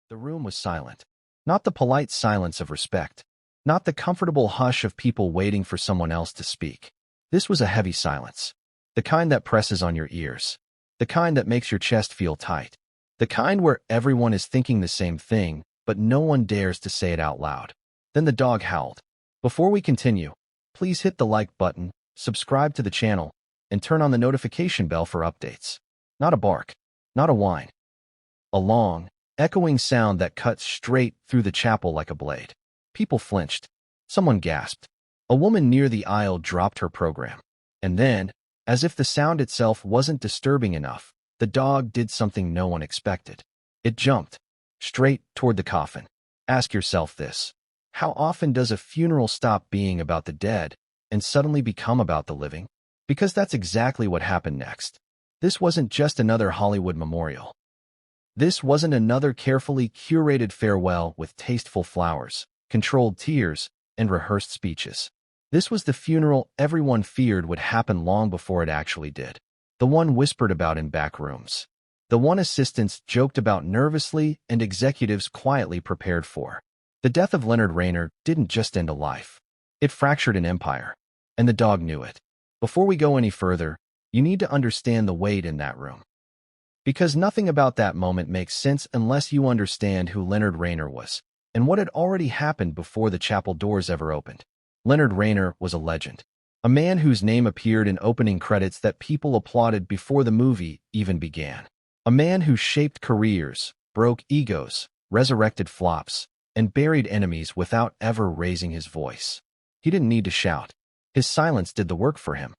The room was silent. Not the polite silence of respect. Not the comfortable hush of people waiting for someone else to speak. This was a heavy silence. The kind that presses on your ears. The kind that makes your chest feel tight. The kind where everyone is thinking the same thing, but no one dares to say it out loud. Then the dog howled. Before we continue, please hit the like button, subscribe to the channel, and turn on the notification bell for updates. Not a bark. Not a whine. A long, echoing sound that cut straight through the chapel like a blade. People flinched. Someone gasped. A woman near the aisle dropped her program. And then, as if the sound itself wasn't disturbing enough, the dog did something no one expected. It jumped. Straight toward the coffin. Ask yourself this. How often does a funeral stop being about the dead and suddenly become about the living? Because that's exactly what happened next. This wasn't just another Hollywood memorial. This wasn't another carefully curated farewell with tasteful flowers, controlled tears, and rehearsed speeches. This was the funeral everyone feared would happen long before it actually did. The one whispered about in back rooms. The one assistants joked about nervously and executives quietly prepared for. The death of Leonard Reiner didn't just end a life. It fractured an empire. And the dog knew it. Before we go any further, you need to understand the weight in that room. Because nothing about that moment makes sense unless you understand who Leonard Reiner was and what had already happened before the chapel doors ever opened. Leonard Reiner was a legend. A man whose name appeared in opening credits that people applauded before the movie even began. A man who shaped careers, broke egos, resurrected flops, and buried enemies without ever raising his voice. He didn't need to shout. His silence did the work for him.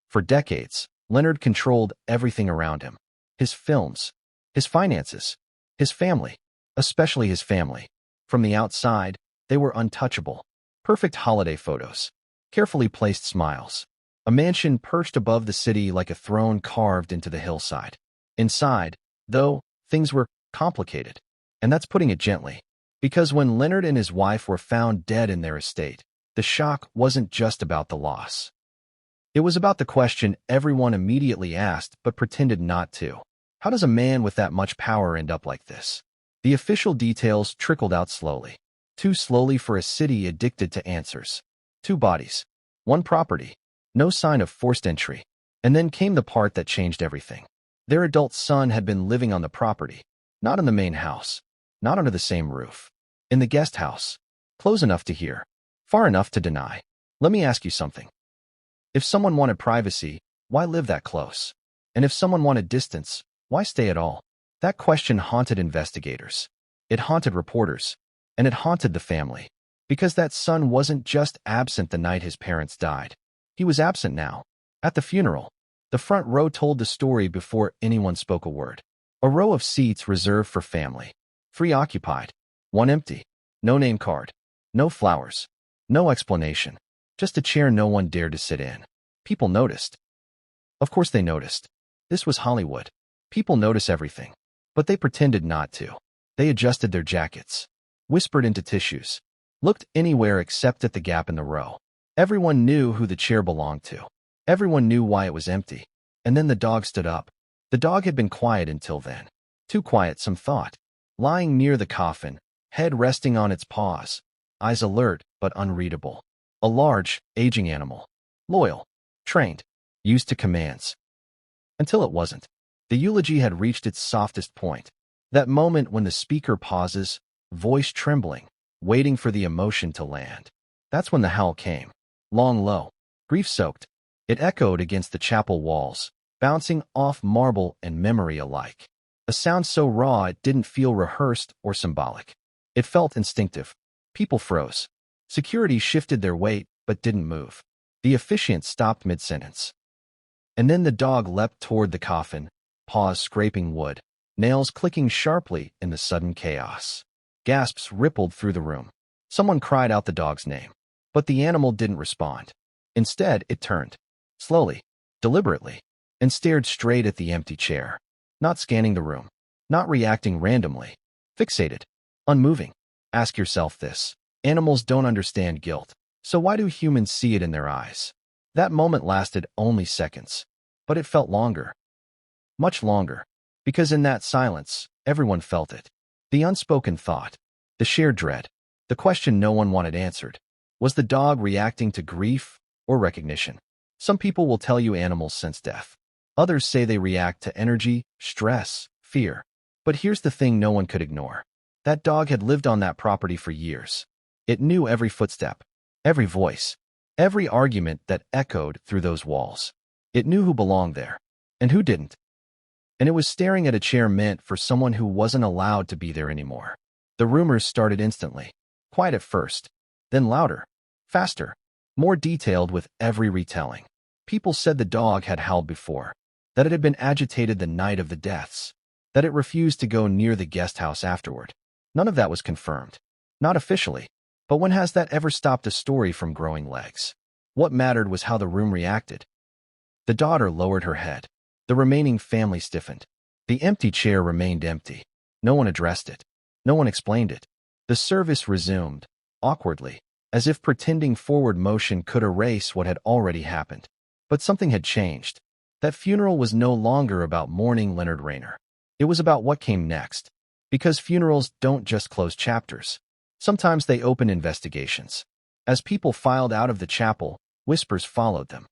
For decades, Leonard controlled everything around him. His films, his finances, his family, especially his family. From the outside, they were untouchable. Perfect holiday photos, carefully placed smiles. A mansion perched above the city like a throne carved into the hillside. Inside, though, things were complicated. And that's putting it gently. Because when Leonard and his wife were found dead in their estate, the shock wasn't just about the loss. It was about the question everyone immediately asked but pretended not to. How does a man with that much power end up like this? The official details trickled out slowly. Too slowly for a city addicted to answers. 2 bodies. 1 property. No sign of forced entry. And then came the part that changed everything. Their adult son had been living on the property. Not in the main house. Not under the same roof. In the guest house. Close enough to hear. Far enough to deny. Let me ask you something. If someone wanted privacy, why live that close? And if someone wanted distance, why stay at all? That question haunted investigators. It haunted reporters. And it haunted the family. Because that son wasn't just absent the night his parents died. He was absent now. At the funeral. The front row told the story before anyone spoke a word. A row of seats reserved for family. 3 occupied. 1 empty. No name card. No flowers. No explanation. Just a chair no one dared to sit in. People noticed. Of course they noticed. This was Hollywood. People notice everything. But they pretended not to. They adjusted their jackets. Whispered into tissues. Looked anywhere except at the gap in the row. Everyone knew who the chair belonged to. Everyone knew why it was empty. And then the dog stood up. The dog had been quiet until then. Too quiet, some thought. Lying near the coffin, head resting on its paws. Eyes alert but unreadable. A large, aging animal. Loyal. Trained. Used to commands. Until it wasn't. The eulogy had reached its softest point. That moment when the speaker pauses, voice trembling, waiting for the emotion to land. That's when the howl came. Long, low. Grief-soaked. It echoed against the chapel walls, bouncing off marble and memory alike. A sound so raw it didn't feel rehearsed or symbolic. It felt instinctive. People froze. Security shifted their weight but didn't move. The officiant stopped mid-sentence. And then the dog leapt toward the coffin, paws scraping wood, nails clicking sharply in the sudden chaos. Gasps rippled through the room. Someone cried out the dog's name. But the animal didn't respond. Instead, it turned. Slowly. Deliberately. And stared straight at the empty chair. Not scanning the room. Not reacting randomly. Fixated. Unmoving. Ask yourself this. Animals don't understand guilt. So why do humans see it in their eyes? That moment lasted only seconds. But it felt longer. Much longer. Because in that silence, everyone felt it. The unspoken thought, the shared dread, the question no one wanted answered. Was the dog reacting to grief or recognition? Some people will tell you animals sense death. Others say they react to energy, stress, fear. But here's the thing no one could ignore. That dog had lived on that property for years. It knew every footstep, every voice, every argument that echoed through those walls. It knew who belonged there and who didn't. And it was staring at a chair meant for someone who wasn't allowed to be there anymore. The rumors started instantly, quiet at first, then louder, faster, more detailed with every retelling. People said the dog had howled before, that it had been agitated the night of the deaths, that it refused to go near the guest house afterward. None of that was confirmed. Not officially. But when has that ever stopped a story from growing legs? What mattered was how the room reacted. The daughter lowered her head. The remaining family stiffened. The empty chair remained empty. No one addressed it. No one explained it. The service resumed, awkwardly, as if pretending forward motion could erase what had already happened. But something had changed. That funeral was no longer about mourning Leonard Reiner. It was about what came next. Because funerals don't just close chapters. Sometimes they open investigations. As people filed out of the chapel, whispers followed them.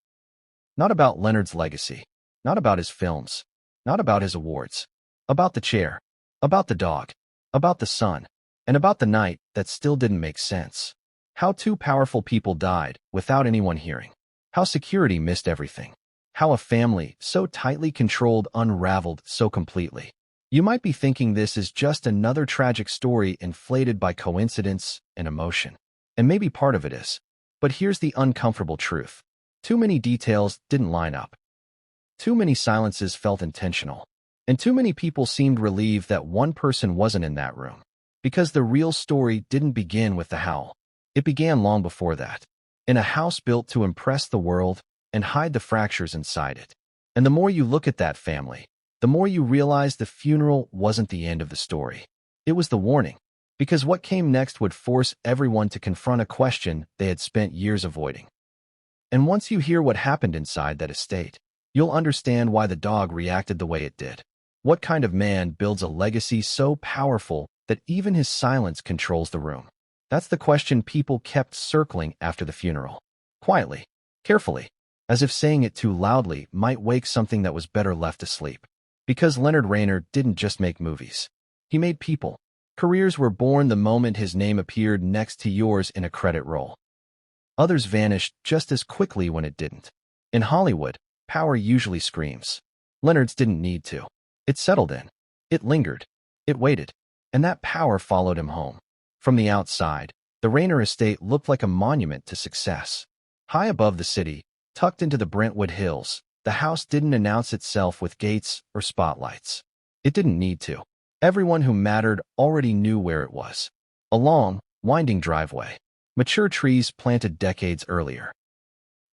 Not about Leonard's legacy. Not about his films. Not about his awards. About the chair. About the dog. About the son. And about the night that still didn't make sense. How two powerful people died without anyone hearing. How security missed everything. How a family so tightly controlled unraveled so completely. You might be thinking this is just another tragic story inflated by coincidence and emotion. And maybe part of it is. But here's the uncomfortable truth. Too many details didn't line up. Too many silences felt intentional. And too many people seemed relieved that one person wasn't in that room. Because the real story didn't begin with the howl. It began long before that. In a house built to impress the world and hide the fractures inside it. And the more you look at that family, the more you realize the funeral wasn't the end of the story. It was the warning. Because what came next would force everyone to confront a question they had spent years avoiding. And once you hear what happened inside that estate, you'll understand why the dog reacted the way it did. What kind of man builds a legacy so powerful that even his silence controls the room? That's the question people kept circling after the funeral. Quietly, carefully, as if saying it too loudly might wake something that was better left asleep. Because Leonard Reiner didn't just make movies. He made people. Careers were born the moment his name appeared next to yours in a credit roll. Others vanished just as quickly when it didn't. In Hollywood, power usually screams. Leonard's didn't need to. It settled in. It lingered. It waited. And that power followed him home. From the outside, the Reiner estate looked like a monument to success. High above the city, tucked into the Brentwood Hills, the house didn't announce itself with gates or spotlights. It didn't need to. Everyone who mattered already knew where it was. A long, winding driveway. Mature trees planted decades earlier.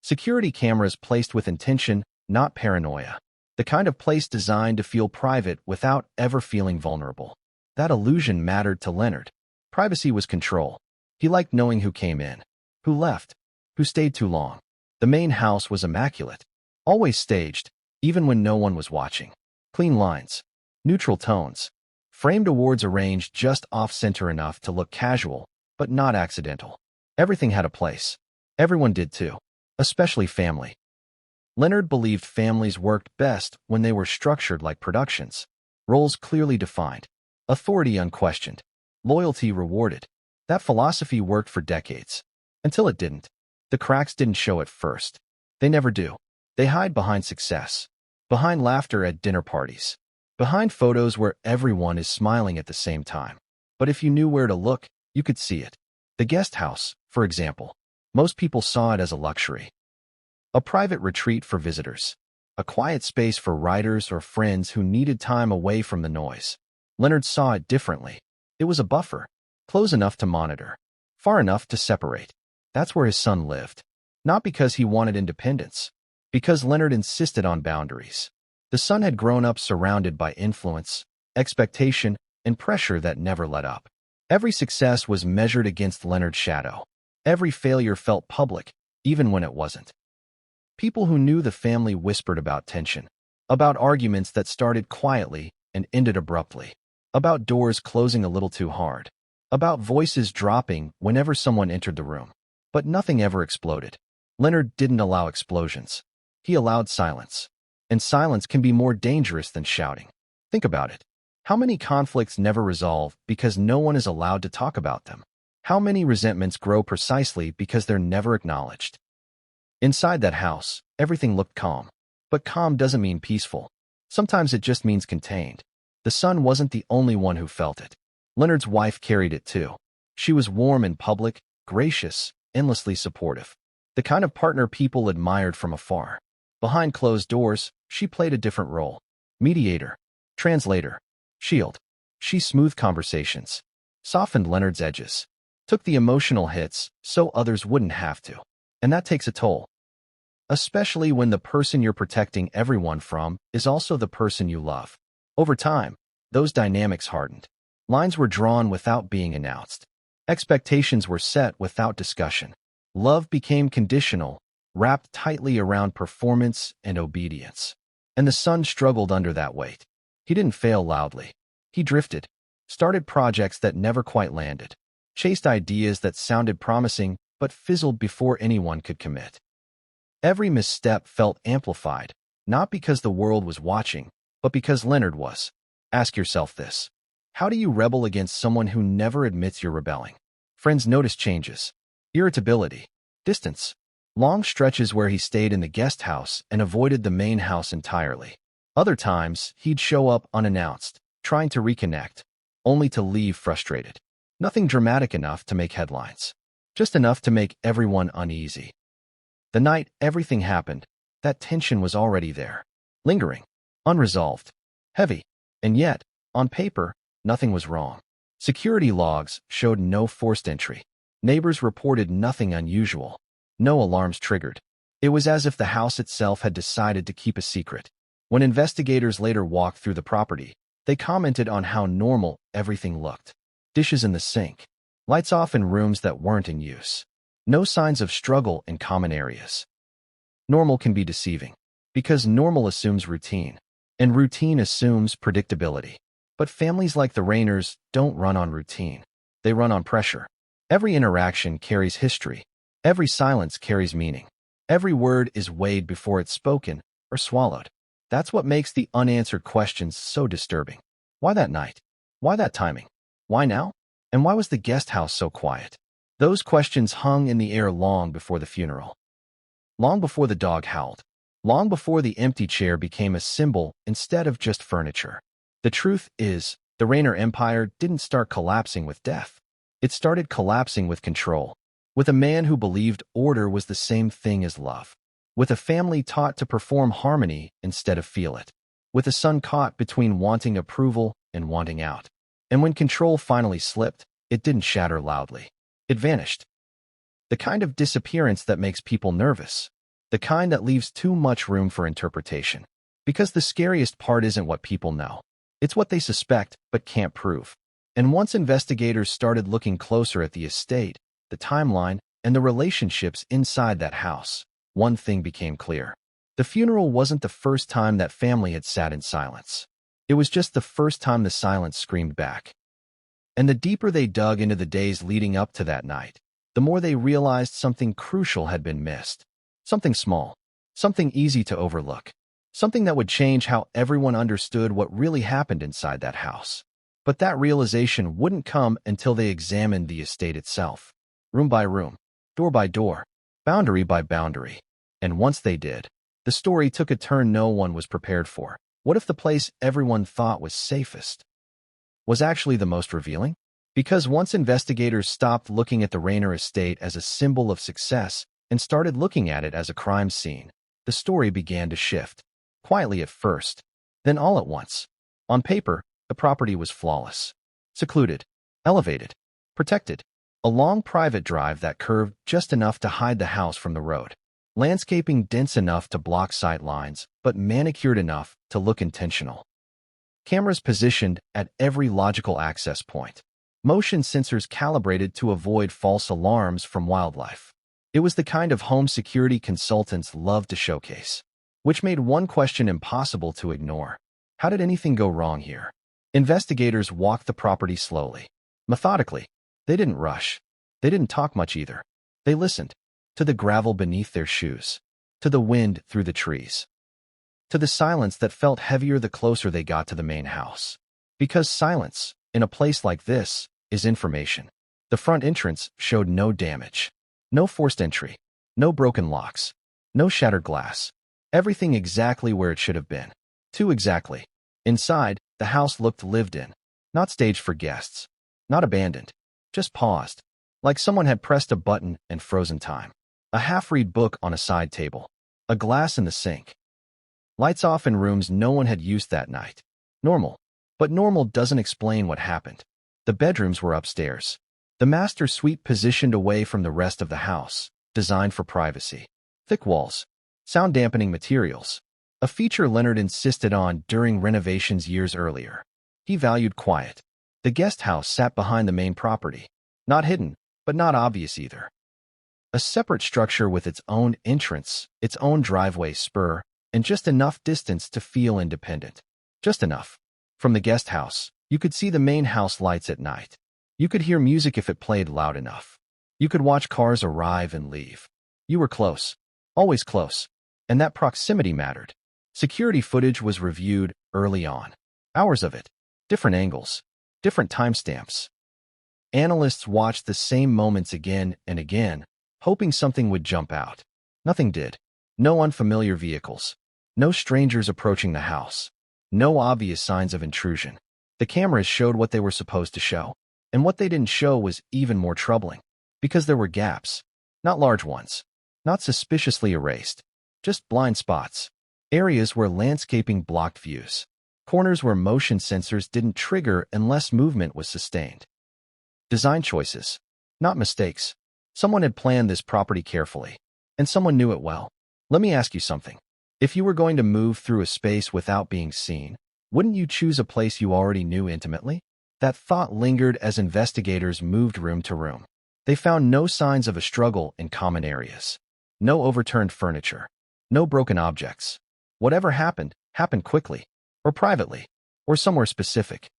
Security cameras placed with intention, not paranoia. The kind of place designed to feel private without ever feeling vulnerable. That illusion mattered to Leonard. Privacy was control. He liked knowing who came in, who left, who stayed too long. The main house was immaculate. Always staged, even when no one was watching. Clean lines, neutral tones, framed awards arranged just off-center enough to look casual, but not accidental. Everything had a place. Everyone did too, especially family. Leonard believed families worked best when they were structured like productions. Roles clearly defined. Authority unquestioned. Loyalty rewarded. That philosophy worked for decades. Until it didn't. The cracks didn't show at first. They never do. They hide behind success. Behind laughter at dinner parties. Behind photos where everyone is smiling at the same time. But if you knew where to look, you could see it. The guest house, for example. Most people saw it as a luxury. A private retreat for visitors. A quiet space for writers or friends who needed time away from the noise. Leonard saw it differently. It was a buffer. Close enough to monitor. Far enough to separate. That's where his son lived. Not because he wanted independence. Because Leonard insisted on boundaries. The son had grown up surrounded by influence, expectation, and pressure that never let up. Every success was measured against Leonard's shadow. Every failure felt public, even when it wasn't. People who knew the family whispered about tension, about arguments that started quietly and ended abruptly, about doors closing a little too hard, about voices dropping whenever someone entered the room. But nothing ever exploded. Leonard didn't allow explosions. He allowed silence. And silence can be more dangerous than shouting. Think about it. How many conflicts never resolve because no one is allowed to talk about them? How many resentments grow precisely because they're never acknowledged? Inside that house, everything looked calm. But calm doesn't mean peaceful. Sometimes it just means contained. The son wasn't the only one who felt it. Leonard's wife carried it too. She was warm in public, gracious, endlessly supportive. The kind of partner people admired from afar. Behind closed doors, she played a different role. Mediator, translator, shield. She smoothed conversations, softened Leonard's edges, took the emotional hits so others wouldn't have to. And that takes a toll. Especially when the person you're protecting everyone from is also the person you love. Over time, those dynamics hardened. Lines were drawn without being announced. Expectations were set without discussion. Love became conditional, wrapped tightly around performance and obedience. And the son struggled under that weight. He didn't fail loudly. He drifted, started projects that never quite landed, chased ideas that sounded promising but fizzled before anyone could commit. Every misstep felt amplified, not because the world was watching, but because Leonard was. Ask yourself this. How do you rebel against someone who never admits you're rebelling? Friends notice changes, irritability, distance, long stretches where he stayed in the guest house and avoided the main house entirely. Other times, he'd show up unannounced, trying to reconnect, only to leave frustrated. Nothing dramatic enough to make headlines, just enough to make everyone uneasy. The night everything happened, that tension was already there, lingering, unresolved, heavy, and yet, on paper, nothing was wrong. Security logs showed no forced entry. Neighbors reported nothing unusual. No alarms triggered. It was as if the house itself had decided to keep a secret. When investigators later walked through the property, they commented on how normal everything looked. Dishes in the sink, lights off in rooms that weren't in use. No signs of struggle in common areas. Normal can be deceiving, because normal assumes routine, and routine assumes predictability. But families like the Reiners don't run on routine. They run on pressure. Every interaction carries history. Every silence carries meaning. Every word is weighed before it's spoken or swallowed. That's what makes the unanswered questions so disturbing. Why that night? Why that timing? Why now? And why was the guest house so quiet? Those questions hung in the air long before the funeral. Long before the dog howled. Long before the empty chair became a symbol instead of just furniture. The truth is, the Reiner empire didn't start collapsing with death. It started collapsing with control. With a man who believed order was the same thing as love. With a family taught to perform harmony instead of feel it. With a son caught between wanting approval and wanting out. And when control finally slipped, it didn't shatter loudly. It vanished. The kind of disappearance that makes people nervous. The kind that leaves too much room for interpretation. Because the scariest part isn't what people know. It's what they suspect but can't prove. And once investigators started looking closer at the estate, the timeline, and the relationships inside that house, one thing became clear. The funeral wasn't the first time that family had sat in silence. It was just the first time the silence screamed back. And the deeper they dug into the days leading up to that night, the more they realized something crucial had been missed. Something small, something easy to overlook, something that would change how everyone understood what really happened inside that house. But that realization wouldn't come until they examined the estate itself, room by room, door by door, boundary by boundary. And once they did, the story took a turn no one was prepared for. What if the place everyone thought was safest was actually the most revealing? Because once investigators stopped looking at the Reiner estate as a symbol of success and started looking at it as a crime scene, the story began to shift. Quietly at first, then all at once. On paper, the property was flawless. Secluded, elevated, protected. A long private drive that curved just enough to hide the house from the road. Landscaping dense enough to block sight lines, but manicured enough to look intentional. Cameras positioned at every logical access point. Motion sensors calibrated to avoid false alarms from wildlife. It was the kind of home security consultants love to showcase. Which made one question impossible to ignore. How did anything go wrong here? Investigators walked the property slowly, methodically. They didn't rush. They didn't talk much either. They listened to the gravel beneath their shoes, to the wind through the trees, to the silence that felt heavier the closer they got to the main house. Because silence, in a place like this, is information. The front entrance showed no damage, no forced entry, no broken locks, no shattered glass. Everything exactly where it should have been. Too exactly. Inside, the house looked lived in, not staged for guests, not abandoned, just paused, like someone had pressed a button and frozen time. A half-read book on a side table, a glass in the sink. Lights off in rooms no one had used that night. Normal. But normal doesn't explain what happened. The bedrooms were upstairs. The master suite positioned away from the rest of the house, designed for privacy. Thick walls, sound-dampening materials, a feature Leonard insisted on during renovations years earlier. He valued quiet. The guest house sat behind the main property. Not hidden, but not obvious either. A separate structure with its own entrance, its own driveway spur, and just enough distance to feel independent. Just enough. From the guest house, you could see the main house lights at night. You could hear music if it played loud enough. You could watch cars arrive and leave. You were close. Always close. And that proximity mattered. Security footage was reviewed early on. Hours of it. Different angles. Different timestamps. Analysts watched the same moments again and again, hoping something would jump out. Nothing did. No unfamiliar vehicles. No strangers approaching the house. No obvious signs of intrusion. The cameras showed what they were supposed to show. And what they didn't show was even more troubling. Because there were gaps. Not large ones. Not suspiciously erased. Just blind spots. Areas where landscaping blocked views. Corners where motion sensors didn't trigger unless movement was sustained. Design choices. Not mistakes. Someone had planned this property carefully. And someone knew it well. Let me ask you something. If you were going to move through a space without being seen, wouldn't you choose a place you already knew intimately? That thought lingered as investigators moved room to room. They found no signs of a struggle in common areas. No overturned furniture. No broken objects. Whatever happened, happened quickly. Or privately. Or somewhere specific.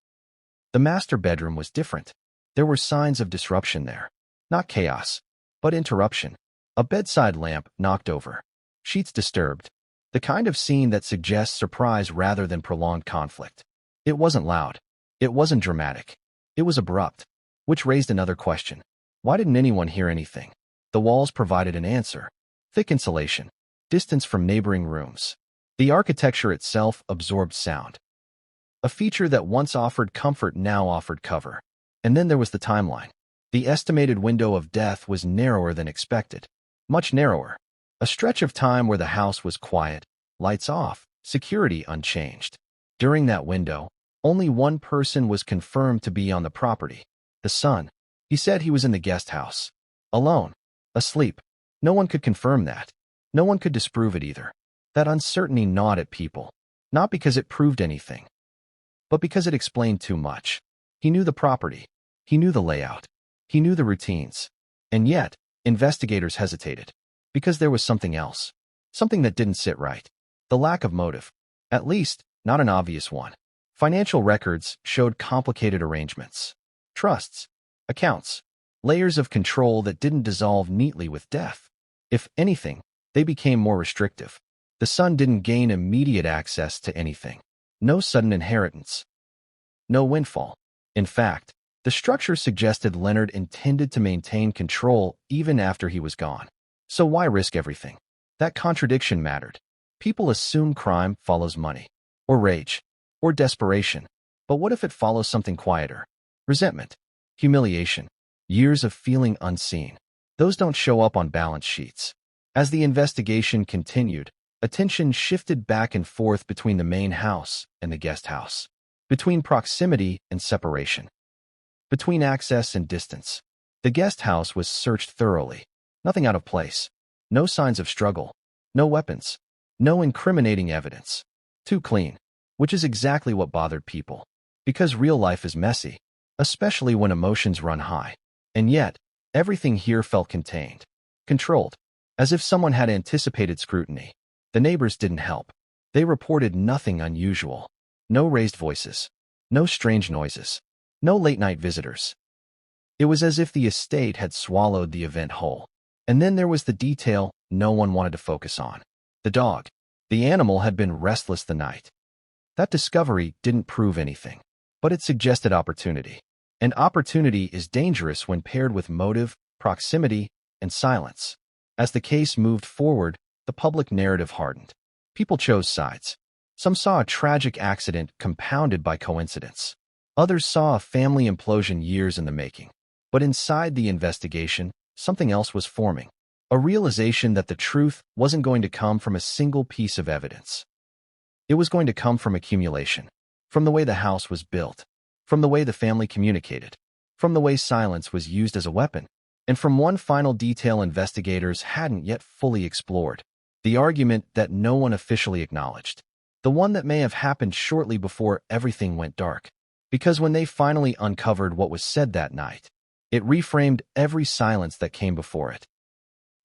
The master bedroom was different. There were signs of disruption there. Not chaos, but interruption. A bedside lamp knocked over. Sheets disturbed. The kind of scene that suggests surprise rather than prolonged conflict. It wasn't loud. It wasn't dramatic. It was abrupt. Which raised another question. Why didn't anyone hear anything? The walls provided an answer. Thick insulation. Distance from neighboring rooms. The architecture itself absorbed sound. A feature that once offered comfort now offered cover. And then there was the timeline. The estimated window of death was narrower than expected. Much narrower. A stretch of time where the house was quiet, lights off, security unchanged. During that window, only one person was confirmed to be on the property. The son. He said he was in the guest house. Alone. Asleep. No one could confirm that. No one could disprove it either. That uncertainty gnawed at people. Not because it proved anything, but because it explained too much. He knew the property. He knew the layout. He knew the routines. And yet, investigators hesitated. Because there was something else. Something that didn't sit right. The lack of motive. At least, not an obvious one. Financial records showed complicated arrangements. Trusts. Accounts. Layers of control that didn't dissolve neatly with death. If anything, they became more restrictive. The son didn't gain immediate access to anything. No sudden inheritance. No windfall. In fact, the structure suggested Leonard intended to maintain control even after he was gone. So why risk everything? That contradiction mattered. People assume crime follows money, or rage, or desperation. But what if it follows something quieter? Resentment, humiliation, years of feeling unseen. Those don't show up on balance sheets. As the investigation continued, attention shifted back and forth between the main house and the guest house. Between proximity and separation. Between access and distance. The guest house was searched thoroughly. Nothing out of place. No signs of struggle. No weapons. No incriminating evidence. Too clean. Which is exactly what bothered people. Because real life is messy. Especially when emotions run high. And yet, everything here felt contained. Controlled. As if someone had anticipated scrutiny. The neighbors didn't help. They reported nothing unusual. No raised voices. No strange noises. No late-night visitors. It was as if the estate had swallowed the event whole. And then there was the detail no one wanted to focus on. The dog. The animal had been restless the night. That discovery didn't prove anything, but it suggested opportunity. And opportunity is dangerous when paired with motive, proximity, and silence. As the case moved forward, the public narrative hardened. People chose sides. Some saw a tragic accident compounded by coincidence. Others saw a family implosion years in the making. But inside the investigation, something else was forming. A realization that the truth wasn't going to come from a single piece of evidence. It was going to come from accumulation. From the way the house was built. From the way the family communicated. From the way silence was used as a weapon. And from one final detail investigators hadn't yet fully explored. The argument that no one officially acknowledged. The one that may have happened shortly before everything went dark. Because when they finally uncovered what was said that night, it reframed every silence that came before it.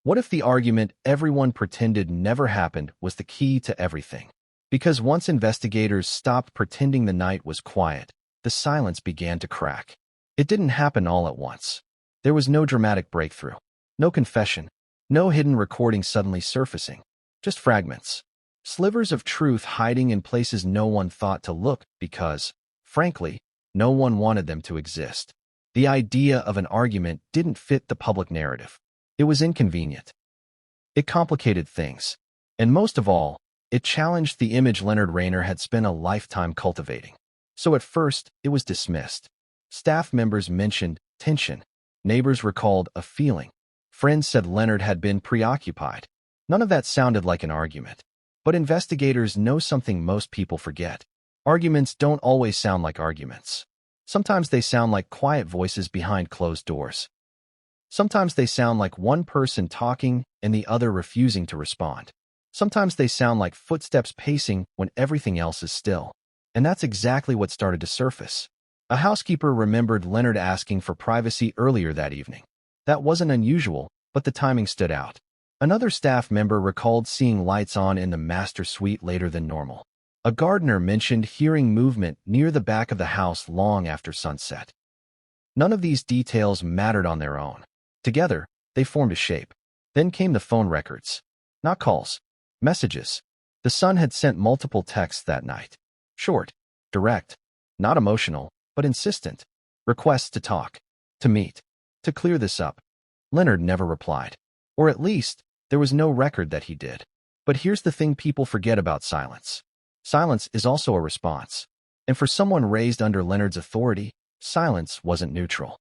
What if the argument everyone pretended never happened was the key to everything? Because once investigators stopped pretending the night was quiet, the silence began to crack. It didn't happen all at once. There was no dramatic breakthrough, no confession, no hidden recording suddenly surfacing, just fragments. Slivers of truth hiding in places no one thought to look because, frankly, no one wanted them to exist. The idea of an argument didn't fit the public narrative. It was inconvenient. It complicated things. And most of all, it challenged the image Rob Reiner had spent a lifetime cultivating. So at first, it was dismissed. Staff members mentioned tension. Neighbors recalled a feeling. Friends said Leonard had been preoccupied. None of that sounded like an argument. But investigators know something most people forget. Arguments don't always sound like arguments. Sometimes they sound like quiet voices behind closed doors. Sometimes they sound like one person talking and the other refusing to respond. Sometimes they sound like footsteps pacing when everything else is still. And that's exactly what started to surface. A housekeeper remembered Leonard asking for privacy earlier that evening. That wasn't unusual, but the timing stood out. Another staff member recalled seeing lights on in the master suite later than normal. A gardener mentioned hearing movement near the back of the house long after sunset. None of these details mattered on their own. Together, they formed a shape. Then came the phone records. Not calls. Messages. The son had sent multiple texts that night. Short, direct, not emotional, but insistent. Requests to talk, to meet, to clear this up. Leonard never replied. Or at least, there was no record that he did. But here's the thing people forget about silence. Silence is also a response. And for someone raised under Leonard's authority, silence wasn't neutral.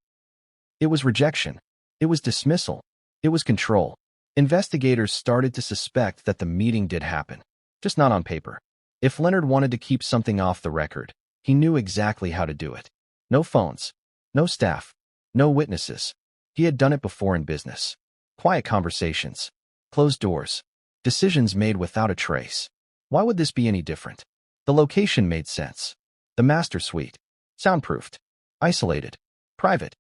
It was rejection. It was dismissal. It was control. Investigators started to suspect that the meeting did happen, just not on paper. If Leonard wanted to keep something off the record, he knew exactly how to do it. No phones, no staff, no witnesses. He had done it before in business. Quiet conversations, closed doors, decisions made without a trace. Why would this be any different? The location made sense. The master suite, soundproofed, isolated, private.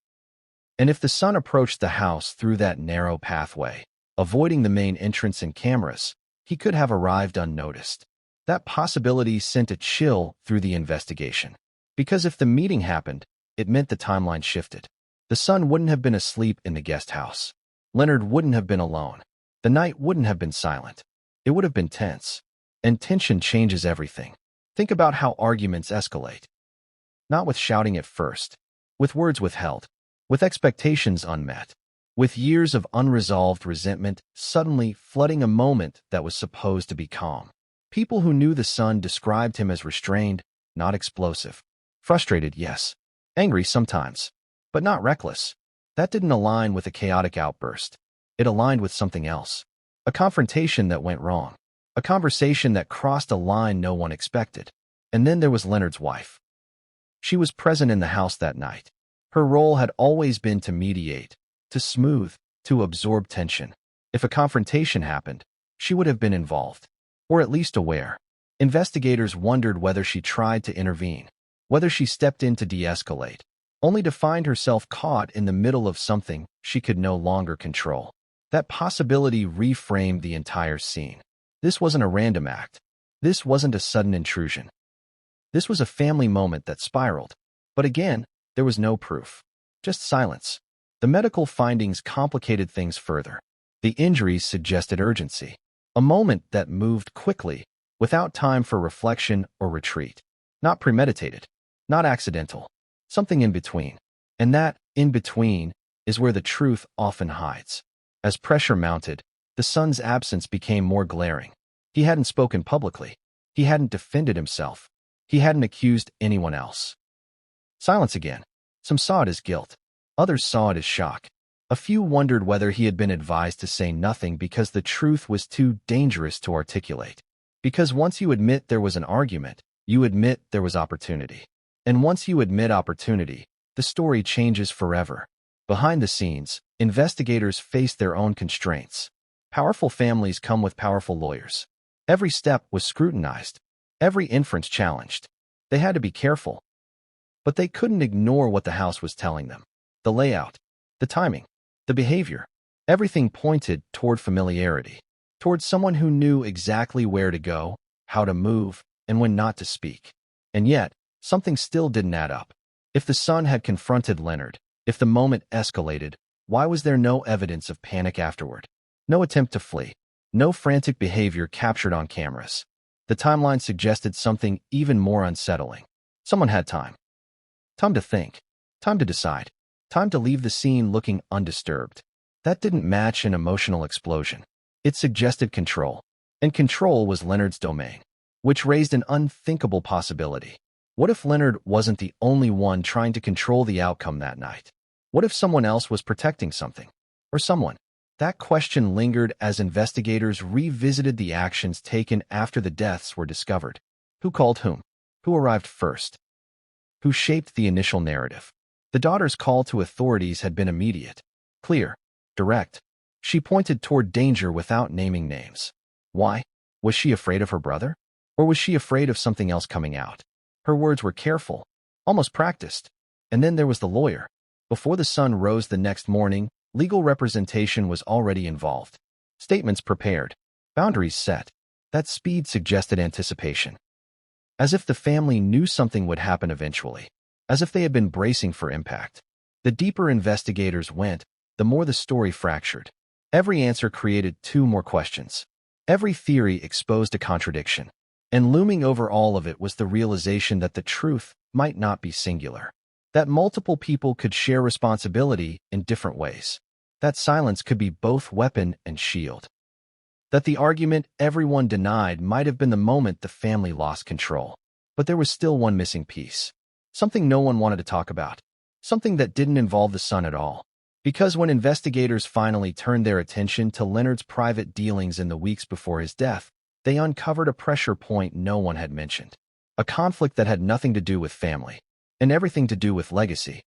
And if the son approached the house through that narrow pathway, avoiding the main entrance and cameras, he could have arrived unnoticed. That possibility sent a chill through the investigation. Because if the meeting happened, it meant the timeline shifted. The son wouldn't have been asleep in the guest house. Leonard wouldn't have been alone. The night wouldn't have been silent. It would have been tense. And tension changes everything. Think about how arguments escalate. Not with shouting at first, with words withheld, with expectations unmet, with years of unresolved resentment suddenly flooding a moment that was supposed to be calm. People who knew the son described him as restrained, not explosive. Frustrated, yes. Angry sometimes, but not reckless. That didn't align with a chaotic outburst. It aligned with something else. A confrontation that went wrong. A conversation that crossed a line no one expected. And then there was Leonard's wife. She was present in the house that night. Her role had always been to mediate, to smooth, to absorb tension. If a confrontation happened, she would have been involved, or at least aware. Investigators wondered whether she tried to intervene, whether she stepped in to de-escalate, only to find herself caught in the middle of something she could no longer control. That possibility reframed the entire scene. This wasn't a random act. This wasn't a sudden intrusion. This was a family moment that spiraled. But again, there was no proof. Just silence. The medical findings complicated things further. The injuries suggested urgency. A moment that moved quickly, without time for reflection or retreat. Not premeditated. Not accidental. Something in between. And that, in between, is where the truth often hides. As pressure mounted, the son's absence became more glaring. He hadn't spoken publicly. He hadn't defended himself. He hadn't accused anyone else. Silence again. Some saw it as guilt. Others saw it as shock. A few wondered whether he had been advised to say nothing because the truth was too dangerous to articulate. Because once you admit there was an argument, you admit there was opportunity. And once you admit opportunity, the story changes forever. Behind the scenes, investigators face their own constraints. Powerful families come with powerful lawyers. Every step was scrutinized. Every inference challenged. They had to be careful. But they couldn't ignore what the house was telling them. The layout, the timing, the behavior. Everything pointed toward familiarity. Toward someone who knew exactly where to go, how to move, and when not to speak. And yet, something still didn't add up. If the son had confronted Leonard, if the moment escalated, why was there no evidence of panic afterward? No attempt to flee. No frantic behavior captured on cameras. The timeline suggested something even more unsettling. Someone had time. Time to think. Time to decide. Time to leave the scene looking undisturbed. That didn't match an emotional explosion. It suggested control. And control was Leonard's domain, which raised an unthinkable possibility. What if Leonard wasn't the only one trying to control the outcome that night? What if someone else was protecting something? Or someone? That question lingered as investigators revisited the actions taken after the deaths were discovered. Who called whom? Who arrived first? Who shaped the initial narrative? The daughter's call to authorities had been immediate, clear, direct. She pointed toward danger without naming names. Why? Was she afraid of her brother? Or was she afraid of something else coming out? Her words were careful, almost practiced. And then there was the lawyer. Before the sun rose the next morning, legal representation was already involved. Statements prepared. Boundaries set. That speed suggested anticipation. As if the family knew something would happen eventually. As if they had been bracing for impact. The deeper investigators went, the more the story fractured. Every answer created two more questions. Every theory exposed a contradiction. And looming over all of it was the realization that the truth might not be singular. That multiple people could share responsibility in different ways. That silence could be both weapon and shield. That the argument everyone denied might have been the moment the family lost control. But there was still one missing piece. Something no one wanted to talk about. Something that didn't involve the son at all. Because when investigators finally turned their attention to Leonard's private dealings in the weeks before his death, they uncovered a pressure point no one had mentioned. A conflict that had nothing to do with family. And everything to do with legacy.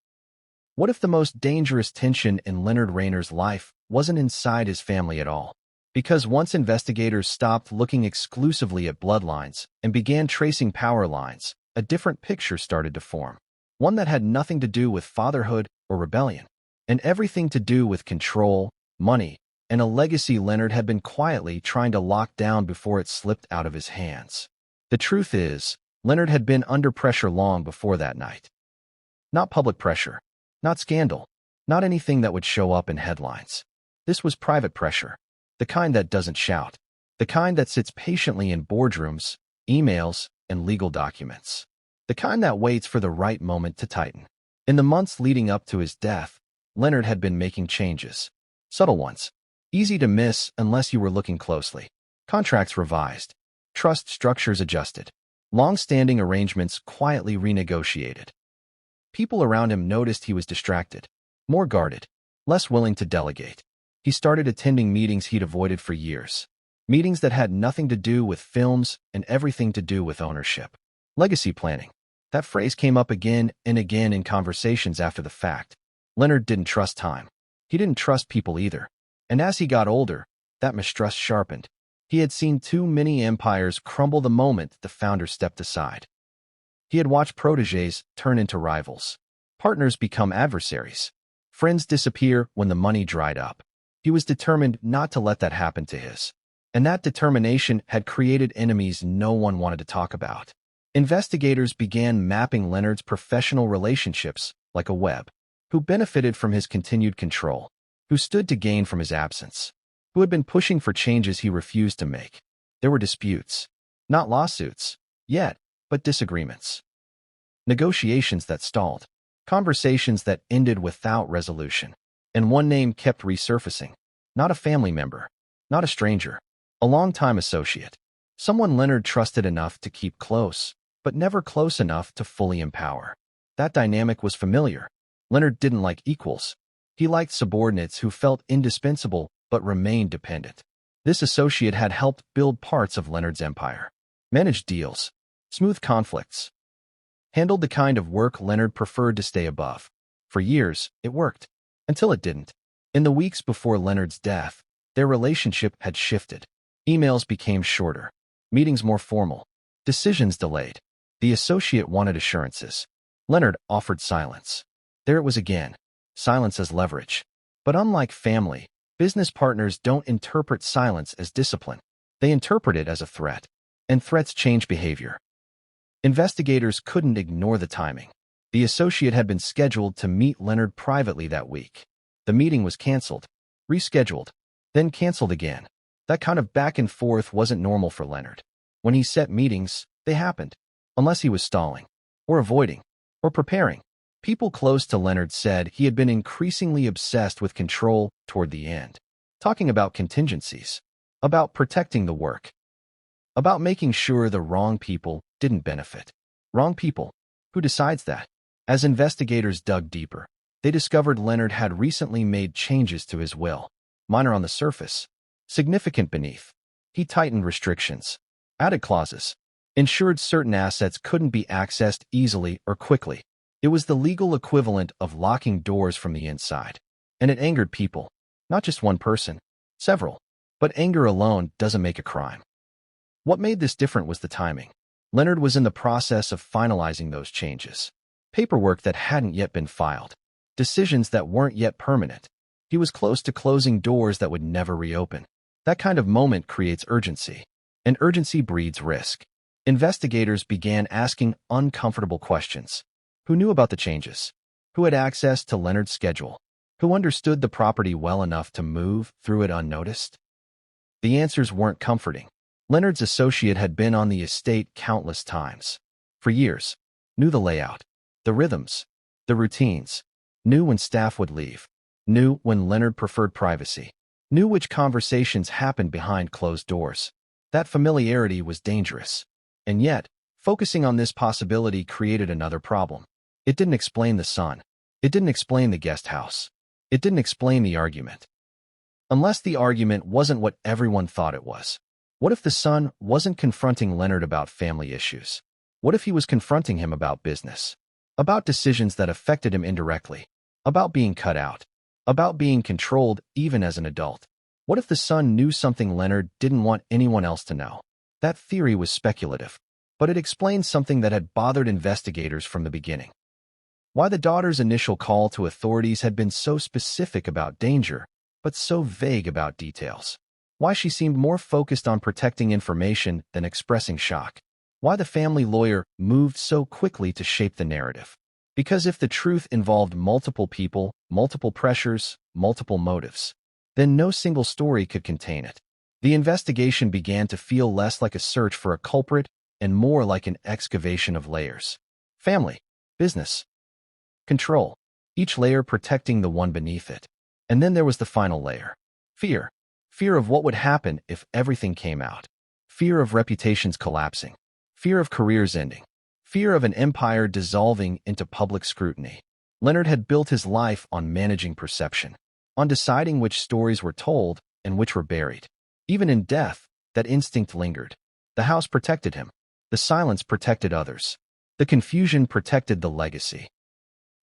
What if the most dangerous tension in Leonard Reiner's life wasn't inside his family at all? Because once investigators stopped looking exclusively at bloodlines and began tracing power lines, a different picture started to form. One that had nothing to do with fatherhood or rebellion, and everything to do with control, money, and a legacy Leonard had been quietly trying to lock down before it slipped out of his hands. The truth is, Leonard had been under pressure long before that night. Not public pressure, not scandal, not anything that would show up in headlines. This was private pressure, the kind that doesn't shout, the kind that sits patiently in boardrooms, emails, and legal documents, the kind that waits for the right moment to tighten. In the months leading up to his death, Leonard had been making changes, subtle ones, easy to miss unless you were looking closely. Contracts revised, trust structures adjusted. Long-standing arrangements quietly renegotiated. People around him noticed he was distracted, more guarded, less willing to delegate. He started attending meetings he'd avoided for years. Meetings that had nothing to do with films and everything to do with ownership. Legacy planning. That phrase came up again and again in conversations after the fact. Leonard didn't trust time. He didn't trust people either. And as he got older, that mistrust sharpened. He had seen too many empires crumble the moment the founder stepped aside. He had watched protégés turn into rivals, partners become adversaries, friends disappear when the money dried up. He was determined not to let that happen to his. And that determination had created enemies no one wanted to talk about. Investigators began mapping Leonard's professional relationships like a web. Who benefited from his continued control? Who stood to gain from his absence? Who had been pushing for changes he refused to make? There were disputes. Not lawsuits, yet, but disagreements. Negotiations that stalled. Conversations that ended without resolution. And one name kept resurfacing. Not a family member. Not a stranger. A longtime associate. Someone Leonard trusted enough to keep close, but never close enough to fully empower. That dynamic was familiar. Leonard didn't like equals. He liked subordinates who felt indispensable but remained dependent. This associate had helped build parts of Leonard's empire. Managed deals. Smoothed conflicts. Handled the kind of work Leonard preferred to stay above. For years, it worked. Until it didn't. In the weeks before Leonard's death, their relationship had shifted. Emails became shorter. Meetings more formal. Decisions delayed. The associate wanted assurances. Leonard offered silence. There it was again. Silence as leverage. But unlike family, business partners don't interpret silence as discipline. They interpret it as a threat. And threats change behavior. Investigators couldn't ignore the timing. The associate had been scheduled to meet Leonard privately that week. The meeting was canceled, rescheduled, then canceled again. That kind of back and forth wasn't normal for Leonard. When he set meetings, they happened. Unless he was stalling, or avoiding, or preparing. People close to Leonard said he had been increasingly obsessed with control toward the end, talking about contingencies, about protecting the work, about making sure the wrong people didn't benefit. Wrong people? Who decides that? As investigators dug deeper, they discovered Leonard had recently made changes to his will. Minor on the surface, significant beneath. He tightened restrictions, added clauses, ensured certain assets couldn't be accessed easily or quickly. It was the legal equivalent of locking doors from the inside. And it angered people. Not just one person, several. But anger alone doesn't make a crime. What made this different was the timing. Leonard was in the process of finalizing those changes. Paperwork that hadn't yet been filed. Decisions that weren't yet permanent. He was close to closing doors that would never reopen. That kind of moment creates urgency. And urgency breeds risk. Investigators began asking uncomfortable questions. Who knew about the changes? Who had access to Leonard's schedule? Who understood the property well enough to move through it unnoticed? The answers weren't comforting. Leonard's associate had been on the estate countless times. For years. Knew the layout, the rhythms, the routines. Knew when staff would leave. Knew when Leonard preferred privacy. Knew which conversations happened behind closed doors. That familiarity was dangerous. And yet, focusing on this possibility created another problem. It didn't explain the son. It didn't explain the guest house. It didn't explain the argument. Unless the argument wasn't what everyone thought it was. What if the son wasn't confronting Leonard about family issues? What if he was confronting him about business? About decisions that affected him indirectly? About being cut out? About being controlled even as an adult? What if the son knew something Leonard didn't want anyone else to know? That theory was speculative, but it explained something that had bothered investigators from the beginning. Why the daughter's initial call to authorities had been so specific about danger, but so vague about details. Why she seemed more focused on protecting information than expressing shock. Why the family lawyer moved so quickly to shape the narrative. Because if the truth involved multiple people, multiple pressures, multiple motives, then no single story could contain it. The investigation began to feel less like a search for a culprit and more like an excavation of layers. Family, business, control, each layer protecting the one beneath it. And then there was the final layer. Fear. Fear of what would happen if everything came out. Fear of reputations collapsing. Fear of careers ending. Fear of an empire dissolving into public scrutiny. Leonard had built his life on managing perception, on deciding which stories were told and which were buried. Even in death, that instinct lingered. The house protected him. The silence protected others. The confusion protected the legacy.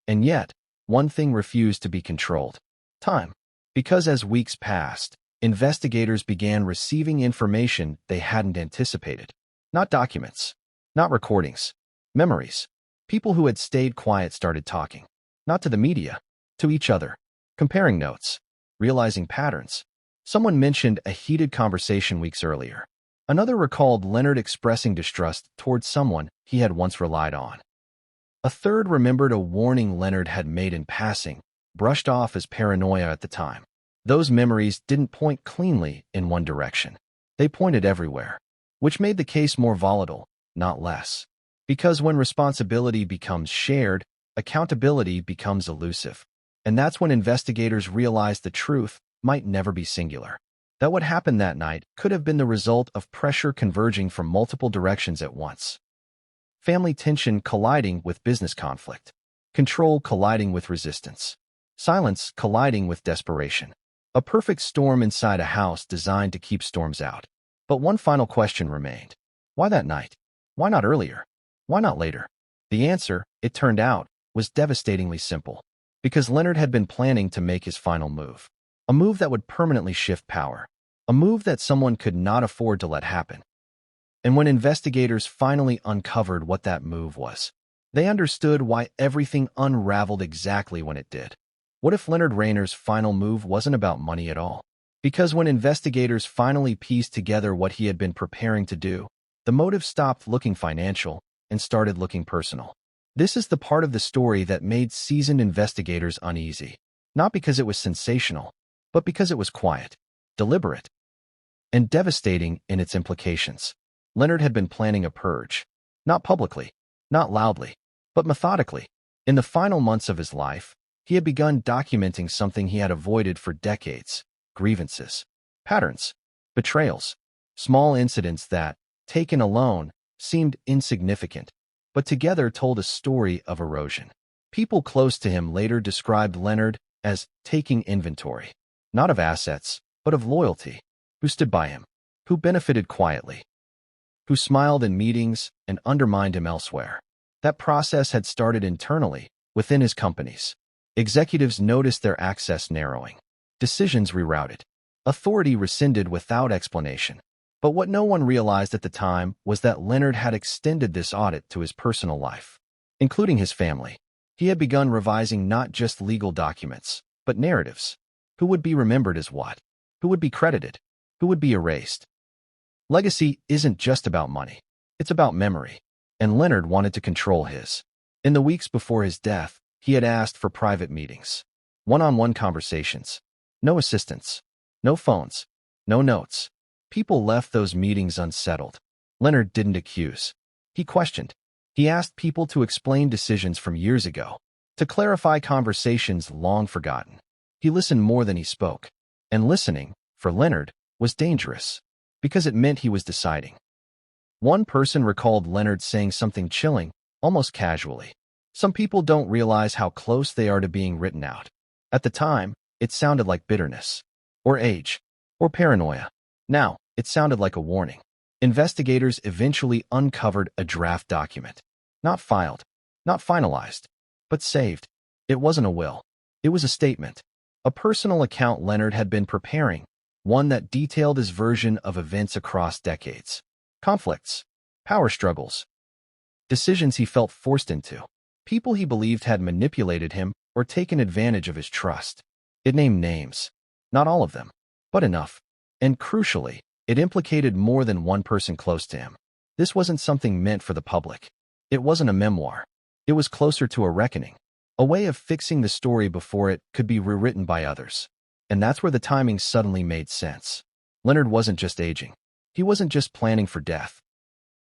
And yet, one thing refused to be controlled. Time. Because as weeks passed, investigators began receiving information they hadn't anticipated. Not documents. Not recordings. Memories. People who had stayed quiet started talking. Not to the media. To each other. Comparing notes. Realizing patterns. Someone mentioned a heated conversation weeks earlier. Another recalled Leonard expressing distrust towards someone he had once relied on. A third remembered a warning Leonard had made in passing, brushed off as paranoia at the time. Those memories didn't point cleanly in one direction. They pointed everywhere, which made the case more volatile, not less. Because when responsibility becomes shared, accountability becomes elusive. And that's when investigators realized the truth might never be singular. That what happened that night could have been the result of pressure converging from multiple directions at once. Family tension colliding with business conflict. Control colliding with resistance. Silence colliding with desperation. A perfect storm inside a house designed to keep storms out. But one final question remained. Why that night? Why not earlier? Why not later? The answer, it turned out, was devastatingly simple. Because Leonard had been planning to make his final move. A move that would permanently shift power. A move that someone could not afford to let happen. And when investigators finally uncovered what that move was, they understood why everything unraveled exactly when it did. What if Leonard Reiner's final move wasn't about money at all? Because when investigators finally pieced together what he had been preparing to do, the motive stopped looking financial and started looking personal. This is the part of the story that made seasoned investigators uneasy, not because it was sensational, but because it was quiet, deliberate, and devastating in its implications. Leonard had been planning a purge, not publicly, not loudly, but methodically. In the final months of his life, he had begun documenting something he had avoided for decades: grievances, patterns, betrayals, small incidents that, taken alone, seemed insignificant, but together told a story of erosion. People close to him later described Leonard as taking inventory, not of assets, but of loyalty, who stood by him, who benefited quietly, who smiled in meetings and undermined him elsewhere. That process had started internally, within his companies. Executives noticed their access narrowing, decisions rerouted, authority rescinded without explanation. But what no one realized at the time was that Leonard had extended this audit to his personal life, including his family. He had begun revising not just legal documents, but narratives. Who would be remembered as what? Who would be credited? Who would be erased? Legacy isn't just about money. It's about memory. And Leonard wanted to control his. In the weeks before his death, he had asked for private meetings, one-on-one conversations, no assistants, no phones, no notes. People left those meetings unsettled. Leonard didn't accuse. He questioned. He asked people to explain decisions from years ago, to clarify conversations long forgotten. He listened more than he spoke. And listening, for Leonard, was dangerous, because it meant he was deciding. One person recalled Leonard saying something chilling, almost casually. Some people don't realize how close they are to being written out. At the time, it sounded like bitterness, or age, or paranoia. Now, it sounded like a warning. Investigators eventually uncovered a draft document. Not filed, not finalized, but saved. It wasn't a will. It was a statement. A personal account Leonard had been preparing, one that detailed his version of events across decades. Conflicts, power struggles, decisions he felt forced into, people he believed had manipulated him or taken advantage of his trust. It named names. Not all of them, but enough. And crucially, it implicated more than one person close to him. This wasn't something meant for the public. It wasn't a memoir. It was closer to a reckoning, a way of fixing the story before it could be rewritten by others. And that's where the timing suddenly made sense. Leonard wasn't just aging. He wasn't just planning for death.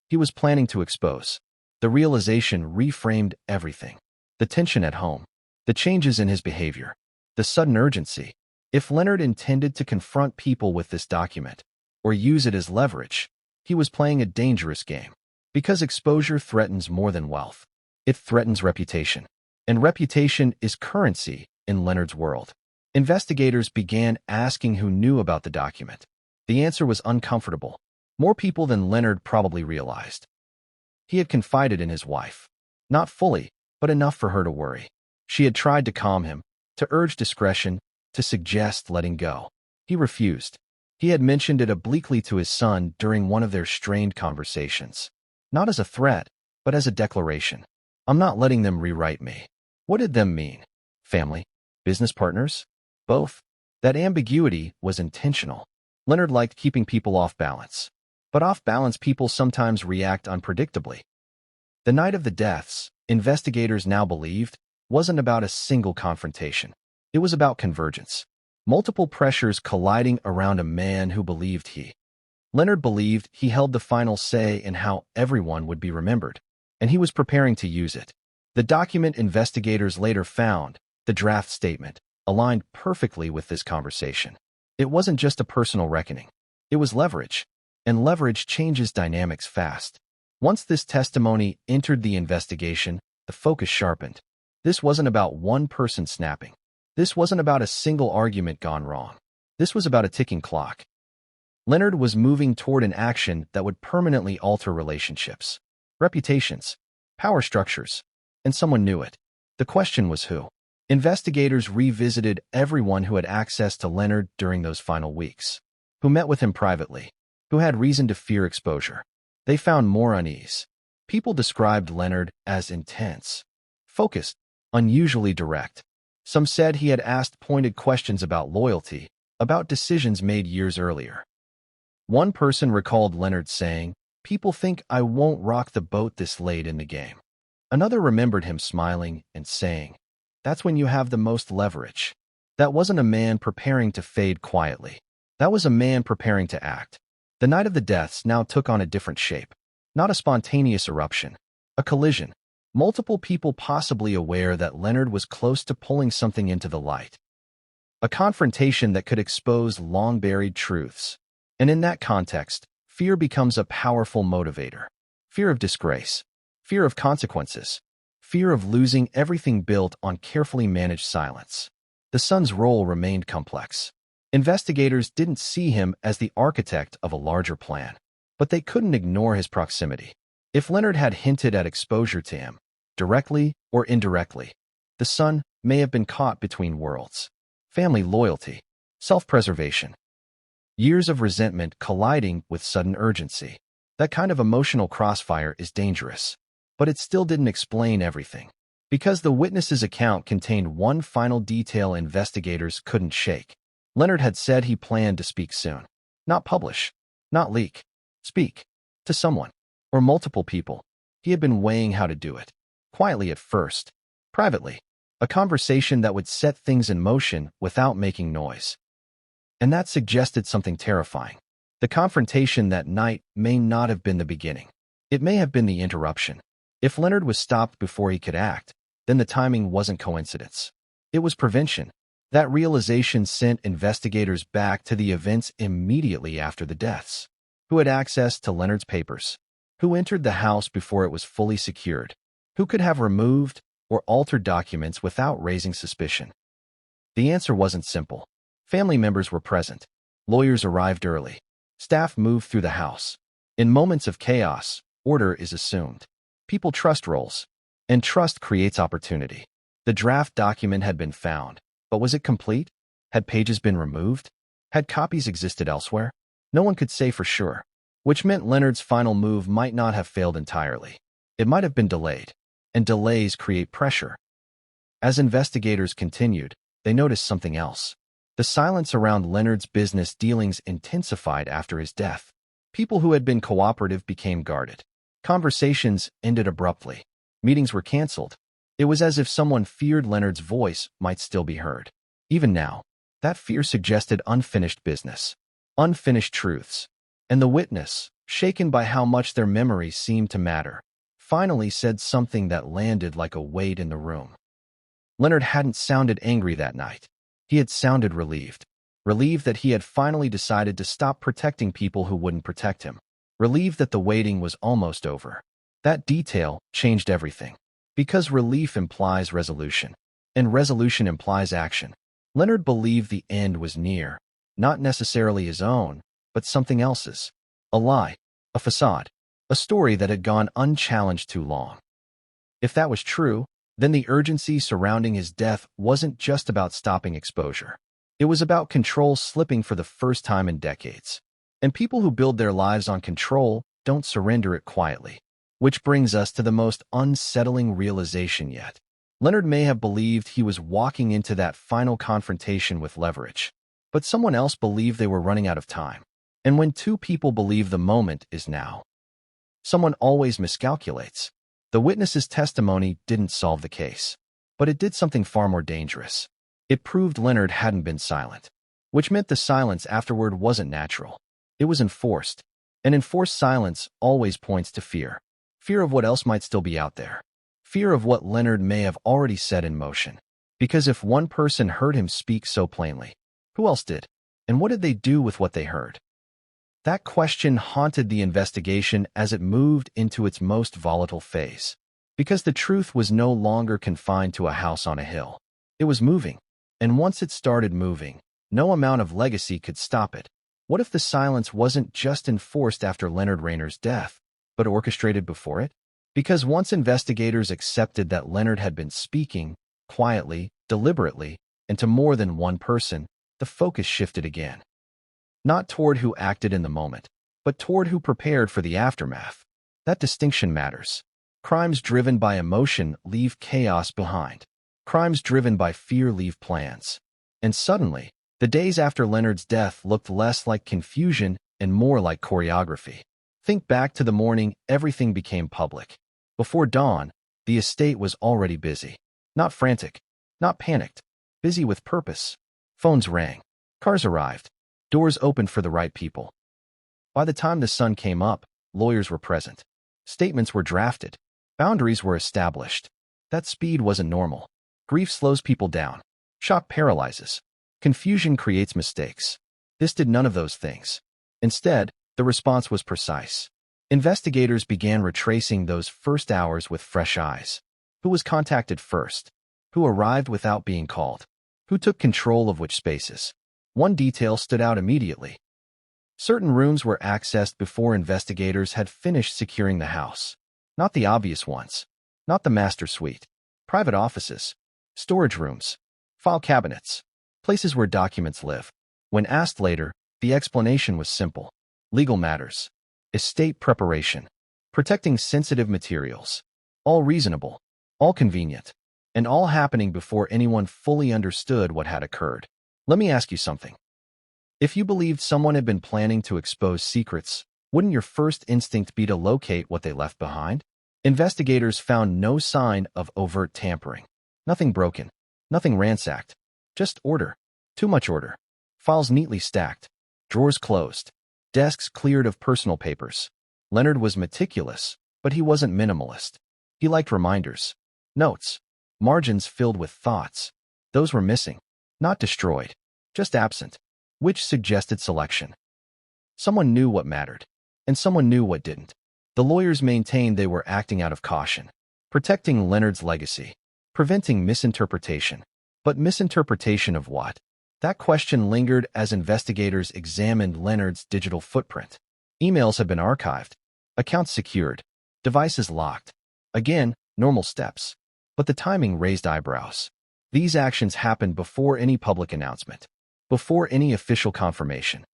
He was planning to expose. The realization reframed everything. The tension at home, the changes in his behavior, the sudden urgency. If Leonard intended to confront people with this document, or use it as leverage, he was playing a dangerous game. Because exposure threatens more than wealth. It threatens reputation. And reputation is currency in Leonard's world. Investigators began asking who knew about the document. The answer was uncomfortable. More people than Leonard probably realized. He had confided in his wife. Not fully, but enough for her to worry. She had tried to calm him, to urge discretion, to suggest letting go. He refused. He had mentioned it obliquely to his son during one of their strained conversations. Not as a threat, but as a declaration. I'm not letting them rewrite me. What did them mean? Family? Business partners? Both? That ambiguity was intentional. Leonard liked keeping people off balance. But off balance people sometimes react unpredictably. The night of the deaths, investigators now believed, wasn't about a single confrontation. It was about convergence. Multiple pressures colliding around a man who believed Leonard believed he held the final say in how everyone would be remembered, and he was preparing to use it. The document investigators later found, the draft statement, aligned perfectly with this conversation. It wasn't just a personal reckoning. It was leverage, and leverage changes dynamics fast. Once this testimony entered the investigation, the focus sharpened. This wasn't about one person snapping. This wasn't about a single argument gone wrong. This was about a ticking clock. Leonard was moving toward an action that would permanently alter relationships, reputations, power structures, and someone knew it. The question was who? Investigators revisited everyone who had access to Leonard during those final weeks, who met with him privately, who had reason to fear exposure. They found more unease. People described Leonard as intense, focused, unusually direct. Some said he had asked pointed questions about loyalty, about decisions made years earlier. One person recalled Leonard saying, "People think I won't rock the boat this late in the game." Another remembered him smiling and saying, "That's when you have the most leverage." That wasn't a man preparing to fade quietly. That was a man preparing to act. The night of the deaths now took on a different shape. Not a spontaneous eruption, a collision. Multiple people possibly aware that Leonard was close to pulling something into the light. A confrontation that could expose long-buried truths. And in that context, fear becomes a powerful motivator. Fear of disgrace, fear of consequences, fear of losing everything built on carefully managed silence. The son's role remained complex. Investigators didn't see him as the architect of a larger plan, but they couldn't ignore his proximity. If Leonard had hinted at exposure to him, directly or indirectly, the son may have been caught between worlds. Family loyalty, self-preservation. Years of resentment colliding with sudden urgency. That kind of emotional crossfire is dangerous. But it still didn't explain everything. Because the witness's account contained one final detail investigators couldn't shake. Leonard had said he planned to speak soon. Not publish. Not leak. Speak. To someone. Or multiple people. He had been weighing how to do it. Quietly at first. Privately. A conversation that would set things in motion without making noise. And that suggested something terrifying. The confrontation that night may not have been the beginning. It may have been the interruption. If Leonard was stopped before he could act, then the timing wasn't coincidence. It was prevention. That realization sent investigators back to the events immediately after the deaths. Who had access to Leonard's papers? Who entered the house before it was fully secured? Who could have removed or altered documents without raising suspicion? The answer wasn't simple. Family members were present. Lawyers arrived early. Staff moved through the house. In moments of chaos, order is assumed. People trust roles, and trust creates opportunity. The draft document had been found, but was it complete? Had pages been removed? Had copies existed elsewhere? No one could say for sure, which meant Leonard's final move might not have failed entirely. It might have been delayed, and delays create pressure. As investigators continued, they noticed something else. The silence around Leonard's business dealings intensified after his death. People who had been cooperative became guarded. Conversations ended abruptly. Meetings were canceled. It was as if someone feared Leonard's voice might still be heard. Even now, that fear suggested unfinished business, unfinished truths. And the witness, shaken by how much their memory seemed to matter, finally said something that landed like a weight in the room. Leonard hadn't sounded angry that night. He had sounded relieved. Relieved that he had finally decided to stop protecting people who wouldn't protect him. Relieved that the waiting was almost over. That detail changed everything. Because relief implies resolution, and resolution implies action. Leonard believed the end was near, not necessarily his own, but something else's. A lie, a facade, a story that had gone unchallenged too long. If that was true, then the urgency surrounding his death wasn't just about stopping exposure. It was about control slipping for the first time in decades. And people who build their lives on control don't surrender it quietly. Which brings us to the most unsettling realization yet. Leonard may have believed he was walking into that final confrontation with leverage, but someone else believed they were running out of time. And when two people believe the moment is now, someone always miscalculates. The witness's testimony didn't solve the case, but it did something far more dangerous. It proved Leonard hadn't been silent, which meant the silence afterward wasn't natural. It was enforced, and enforced silence always points to fear. Fear of what else might still be out there. Fear of what Leonard may have already set in motion. Because if one person heard him speak so plainly, who else did? And what did they do with what they heard? That question haunted the investigation as it moved into its most volatile phase. Because the truth was no longer confined to a house on a hill. It was moving. And once it started moving, no amount of legacy could stop it. What if the silence wasn't just enforced after Leonard Reiner's death, but orchestrated before it? Because once investigators accepted that Leonard had been speaking, quietly, deliberately, and to more than one person, the focus shifted again. Not toward who acted in the moment, but toward who prepared for the aftermath. That distinction matters. Crimes driven by emotion leave chaos behind. Crimes driven by fear leave plans. And suddenly, the days after Leonard's death looked less like confusion and more like choreography. Think back to the morning everything became public. Before dawn, the estate was already busy. Not frantic, not panicked, busy with purpose. Phones rang. Cars arrived. Doors opened for the right people. By the time the sun came up, lawyers were present. Statements were drafted. Boundaries were established. That speed wasn't normal. Grief slows people down. Shock paralyzes. Confusion creates mistakes. This did none of those things. Instead, the response was precise. Investigators began retracing those first hours with fresh eyes. Who was contacted first? Who arrived without being called? Who took control of which spaces? One detail stood out immediately. Certain rooms were accessed before investigators had finished securing the house. Not the obvious ones. Not the master suite. Private offices. Storage rooms. File cabinets. Places where documents live. When asked later, the explanation was simple. Legal matters. Estate preparation. Protecting sensitive materials. All reasonable. All convenient. And all happening before anyone fully understood what had occurred. Let me ask you something. If you believed someone had been planning to expose secrets, wouldn't your first instinct be to locate what they left behind? Investigators found no sign of overt tampering. Nothing broken. Nothing ransacked. Just order. Too much order. Files neatly stacked. Drawers closed. Desks cleared of personal papers. Leonard was meticulous, but he wasn't minimalist. He liked reminders. Notes. Margins filled with thoughts. Those were missing. Not destroyed. Just absent. Which suggested selection. Someone knew what mattered. And someone knew what didn't. The lawyers maintained they were acting out of caution. Protecting Leonard's legacy. Preventing misinterpretation. But misinterpretation of what? That question lingered as investigators examined Leonard's digital footprint. Emails had been archived. Accounts secured. Devices locked. Again, normal steps. But the timing raised eyebrows. These actions happened before any public announcement. Before any official confirmation.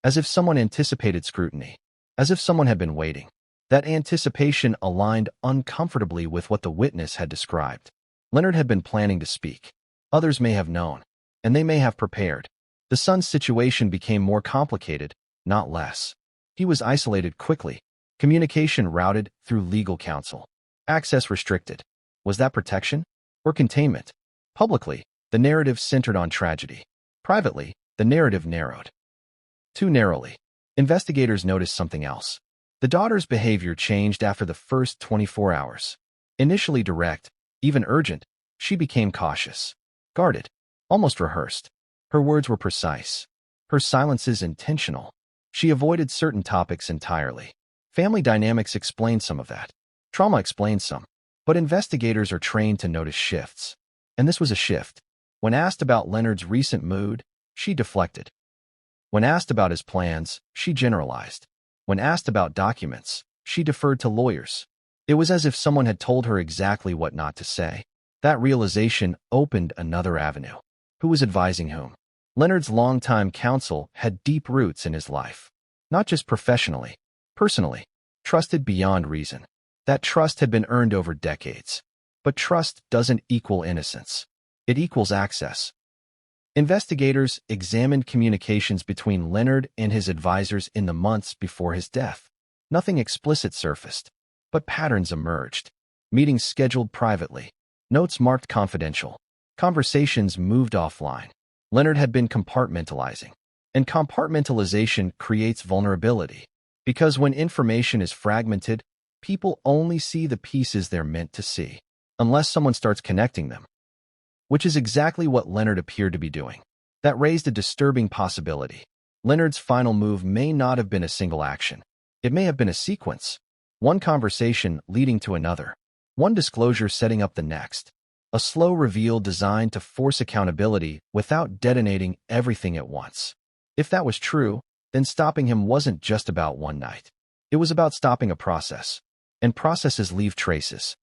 As if someone anticipated scrutiny. As if someone had been waiting. That anticipation aligned uncomfortably with what the witness had described. Leonard had been planning to speak. Others may have known. And they may have prepared. The son's situation became more complicated, not less. He was isolated quickly. Communication routed through legal counsel. Access restricted. Was that protection? Or containment? Publicly, the narrative centered on tragedy. Privately, the narrative narrowed. Too narrowly. Investigators noticed something else. The daughter's behavior changed after the first 24 hours. Initially direct, even urgent, she became cautious. Guarded. Almost rehearsed. Her words were precise. Her silences intentional. She avoided certain topics entirely. Family dynamics explained some of that. Trauma explained some. But investigators are trained to notice shifts. And this was a shift. When asked about Leonard's recent mood, she deflected. When asked about his plans, she generalized. When asked about documents, she deferred to lawyers. It was as if someone had told her exactly what not to say. That realization opened another avenue. Who was advising whom? Leonard's longtime counsel had deep roots in his life. Not just professionally, personally. Trusted beyond reason. That trust had been earned over decades. But trust doesn't equal innocence. It equals access. Investigators examined communications between Leonard and his advisors in the months before his death. Nothing explicit surfaced, but patterns emerged. Meetings scheduled privately. Notes marked confidential. Conversations moved offline. Leonard had been compartmentalizing. And compartmentalization creates vulnerability. Because when information is fragmented, people only see the pieces they're meant to see, unless someone starts connecting them, which is exactly what Leonard appeared to be doing. That raised a disturbing possibility. Leonard's final move may not have been a single action. It may have been a sequence. One conversation leading to another. One disclosure setting up the next. A slow reveal designed to force accountability without detonating everything at once. If that was true, then stopping him wasn't just about one night. It was about stopping a process. And processes leave traces.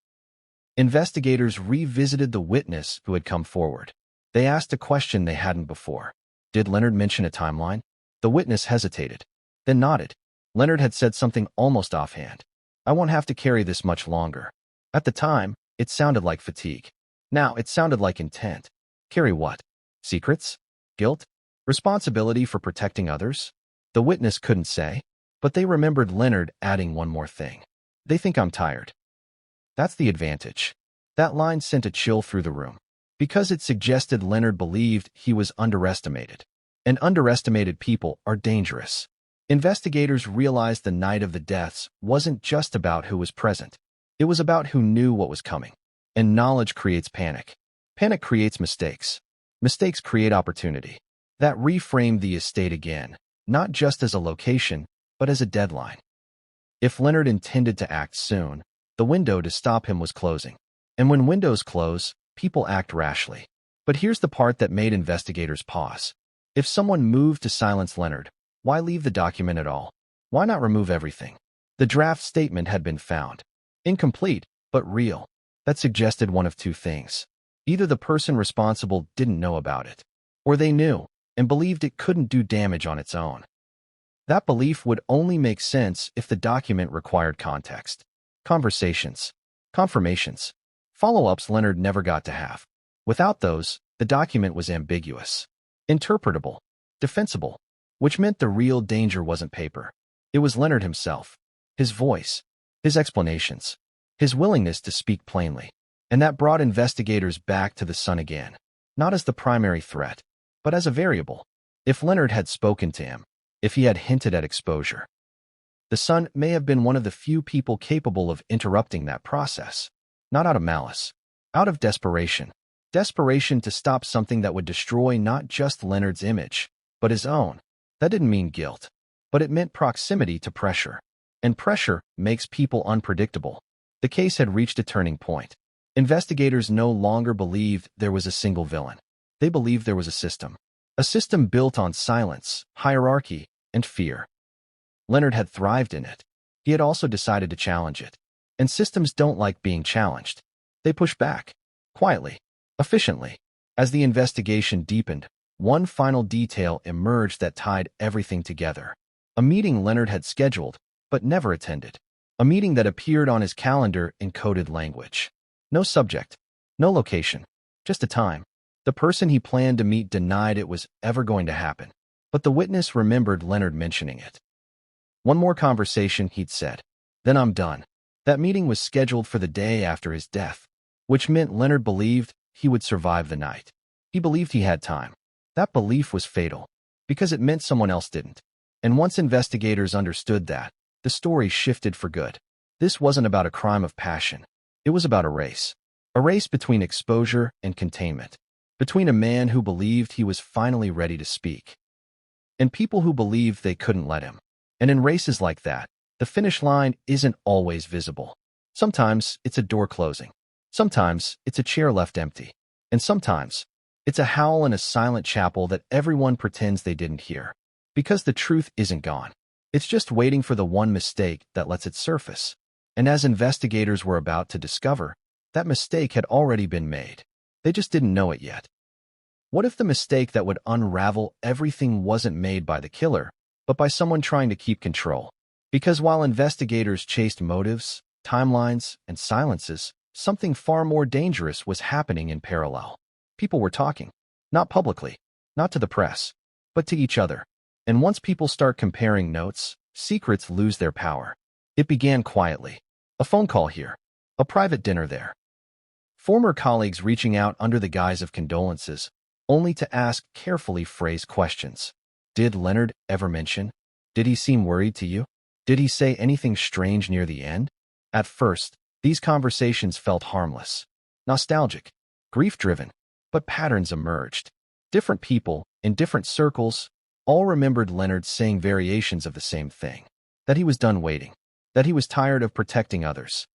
Investigators revisited the witness who had come forward. They asked a question they hadn't before. Did Leonard mention a timeline? The witness hesitated, then nodded. Leonard had said something almost offhand. I won't have to carry this much longer. At the time, it sounded like fatigue. Now it sounded like intent. Carry what? Secrets? Guilt? Responsibility for protecting others? The witness couldn't say, but they remembered Leonard adding one more thing. They think I'm tired. That's the advantage. That line sent a chill through the room, because it suggested Leonard believed he was underestimated. And underestimated people are dangerous. Investigators realized the night of the deaths wasn't just about who was present. It was about who knew what was coming. And knowledge creates panic. Panic creates mistakes. Mistakes create opportunity. That reframed the estate again, not just as a location, but as a deadline. If Leonard intended to act soon, the window to stop him was closing. And when windows close, people act rashly. But here's the part that made investigators pause. If someone moved to silence Leonard, why leave the document at all? Why not remove everything? The draft statement had been found. Incomplete, but real. That suggested one of two things. Either the person responsible didn't know about it, or they knew and believed it couldn't do damage on its own. That belief would only make sense if the document required context. Conversations, confirmations, follow-ups Leonard never got to have. Without those, the document was ambiguous, interpretable, defensible, which meant the real danger wasn't paper. It was Leonard himself, his voice, his explanations, his willingness to speak plainly. And that brought investigators back to the sun again, not as the primary threat, but as a variable. If Leonard had spoken to him, if he had hinted at exposure, the Sun may have been one of the few people capable of interrupting that process. Not out of malice, out of desperation. Desperation to stop something that would destroy not just Leonard's image, but his own. That didn't mean guilt, but it meant proximity to pressure. And pressure makes people unpredictable. The case had reached a turning point. Investigators no longer believed there was a single villain. They believed there was a system. A system built on silence, hierarchy, and fear. Leonard had thrived in it. He had also decided to challenge it. And systems don't like being challenged. They push back. Quietly. Efficiently. As the investigation deepened, one final detail emerged that tied everything together. A meeting Leonard had scheduled, but never attended. A meeting that appeared on his calendar in coded language. No subject. No location. Just a time. The person he planned to meet denied it was ever going to happen. But the witness remembered Leonard mentioning it. One more conversation, he'd said. Then I'm done. That meeting was scheduled for the day after his death, which meant Leonard believed he would survive the night. He believed he had time. That belief was fatal, because it meant someone else didn't. And once investigators understood that, the story shifted for good. This wasn't about a crime of passion. It was about a race. A race between exposure and containment. Between a man who believed he was finally ready to speak, and people who believed they couldn't let him. And in races like that, the finish line isn't always visible. Sometimes it's a door closing. Sometimes it's a chair left empty. And sometimes it's a howl in a silent chapel that everyone pretends they didn't hear. Because the truth isn't gone. It's just waiting for the one mistake that lets it surface. And as investigators were about to discover, that mistake had already been made. They just didn't know it yet. What if the mistake that would unravel everything wasn't made by the killer, but by someone trying to keep control? Because while investigators chased motives, timelines, and silences, something far more dangerous was happening in parallel. People were talking, not publicly, not to the press, but to each other. And once people start comparing notes, secrets lose their power. It began quietly. A phone call here. A private dinner there. Former colleagues reaching out under the guise of condolences, only to ask carefully phrased questions. Did Leonard ever mention? Did he seem worried to you? Did he say anything strange near the end? At first, these conversations felt harmless, nostalgic, grief-driven, but patterns emerged. Different people, in different circles, all remembered Leonard saying variations of the same thing. That he was done waiting. That he was tired of protecting others.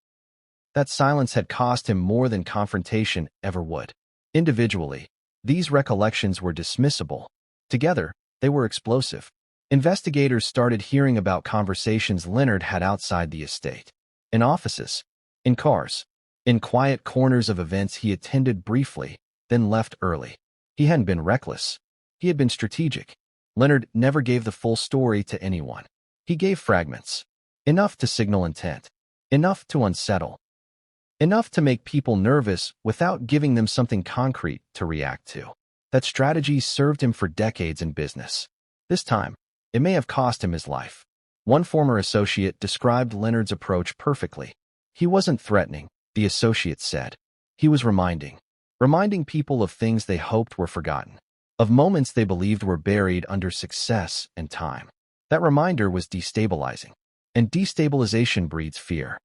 That silence had cost him more than confrontation ever would. Individually, these recollections were dismissible. Together, they were explosive. Investigators started hearing about conversations Leonard had outside the estate. In offices, in cars, in quiet corners of events he attended briefly, then left early. He hadn't been reckless. He had been strategic. Leonard never gave the full story to anyone. He gave fragments. Enough to signal intent. Enough to unsettle. Enough to make people nervous without giving them something concrete to react to. That strategy served him for decades in business. This time, it may have cost him his life. One former associate described Leonard's approach perfectly. He wasn't threatening, the associate said. He was reminding people of things they hoped were forgotten, of moments they believed were buried under success and time. That reminder was destabilizing, and destabilization breeds fear.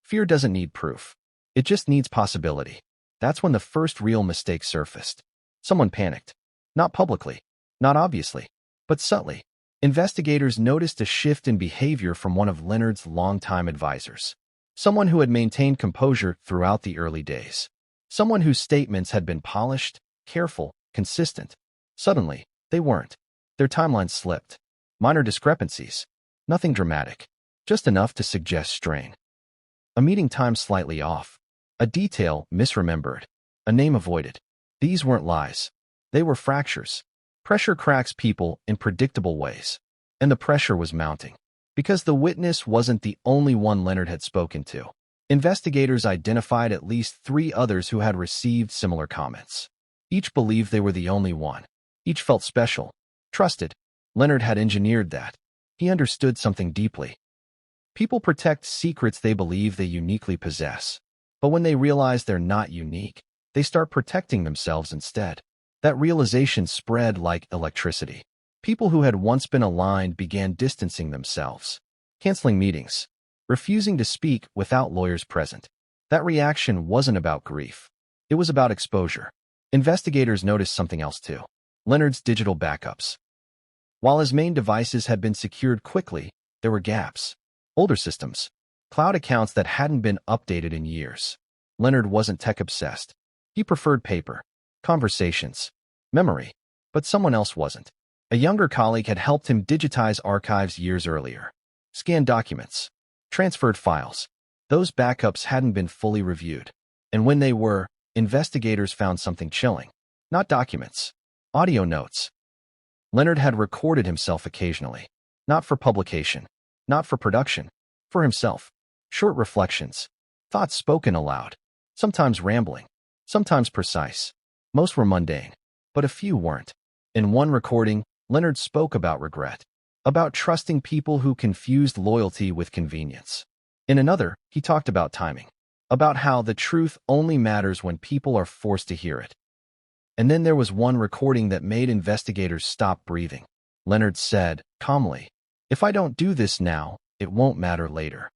Fear doesn't need proof. It just needs possibility. That's when the first real mistake surfaced. Someone panicked. Not publicly, not obviously, but subtly. Investigators noticed a shift in behavior from one of Leonard's longtime advisors. Someone who had maintained composure throughout the early days. Someone whose statements had been polished, careful, consistent. Suddenly, they weren't. Their timelines slipped. Minor discrepancies. Nothing dramatic. Just enough to suggest strain. A meeting time slightly off. A detail misremembered. A name avoided. These weren't lies. They were fractures. Pressure cracks people in predictable ways. And the pressure was mounting. Because the witness wasn't the only one Leonard had spoken to. Investigators identified at least 3 others who had received similar comments. Each believed they were the only one. Each felt special. Trusted. Leonard had engineered that. He understood something deeply. People protect secrets they believe they uniquely possess. But when they realize they're not unique, they start protecting themselves instead. That realization spread like electricity. People who had once been aligned began distancing themselves, canceling meetings, refusing to speak without lawyers present. That reaction wasn't about grief. It was about exposure. Investigators noticed something else too. Leonard's digital backups. While his main devices had been secured quickly, there were gaps. Older systems. Cloud accounts that hadn't been updated in years. Leonard wasn't tech-obsessed. He preferred paper, conversations, memory. But someone else wasn't. A younger colleague had helped him digitize archives years earlier. Scanned documents. Transferred files. Those backups hadn't been fully reviewed. And when they were, investigators found something chilling. Not documents. Audio notes. Leonard had recorded himself occasionally. Not for publication. Not for production. For himself. Short reflections. Thoughts spoken aloud. Sometimes rambling. Sometimes precise. Most were mundane. But a few weren't. In one recording, Leonard spoke about regret. About trusting people who confused loyalty with convenience. In another, he talked about timing. About how the truth only matters when people are forced to hear it. And then there was one recording that made investigators stop breathing. Leonard said, calmly, "If I don't do this now, it won't matter later."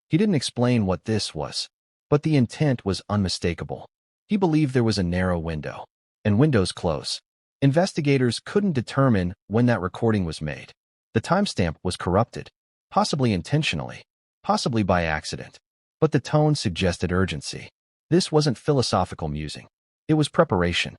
He didn't explain what this was, but the intent was unmistakable. He believed there was a narrow window, and windows close. Investigators couldn't determine when that recording was made. The timestamp was corrupted, possibly intentionally, possibly by accident, but the tone suggested urgency. This wasn't philosophical musing. It was preparation.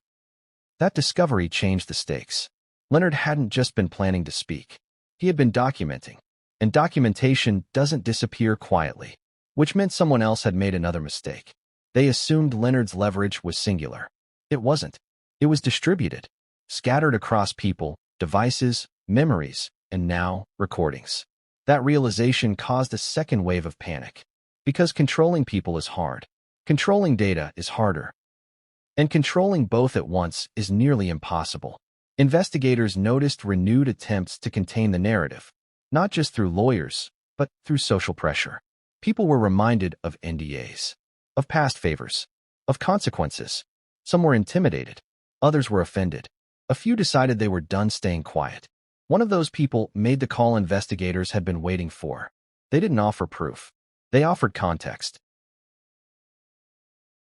That discovery changed the stakes. Leonard hadn't just been planning to speak. He had been documenting, and documentation doesn't disappear quietly, which meant someone else had made another mistake. They assumed Leonard's leverage was singular. It wasn't. It was distributed, scattered across people, devices, memories, and now, recordings. That realization caused a second wave of panic. Because controlling people is hard. Controlling data is harder. And controlling both at once is nearly impossible. Investigators noticed renewed attempts to contain the narrative, not just through lawyers, but through social pressure. People were reminded of NDAs. of past favors, of consequences. Some were intimidated. Others were offended. A few decided they were done staying quiet. One of those people made the call investigators had been waiting for. They didn't offer proof. They offered context.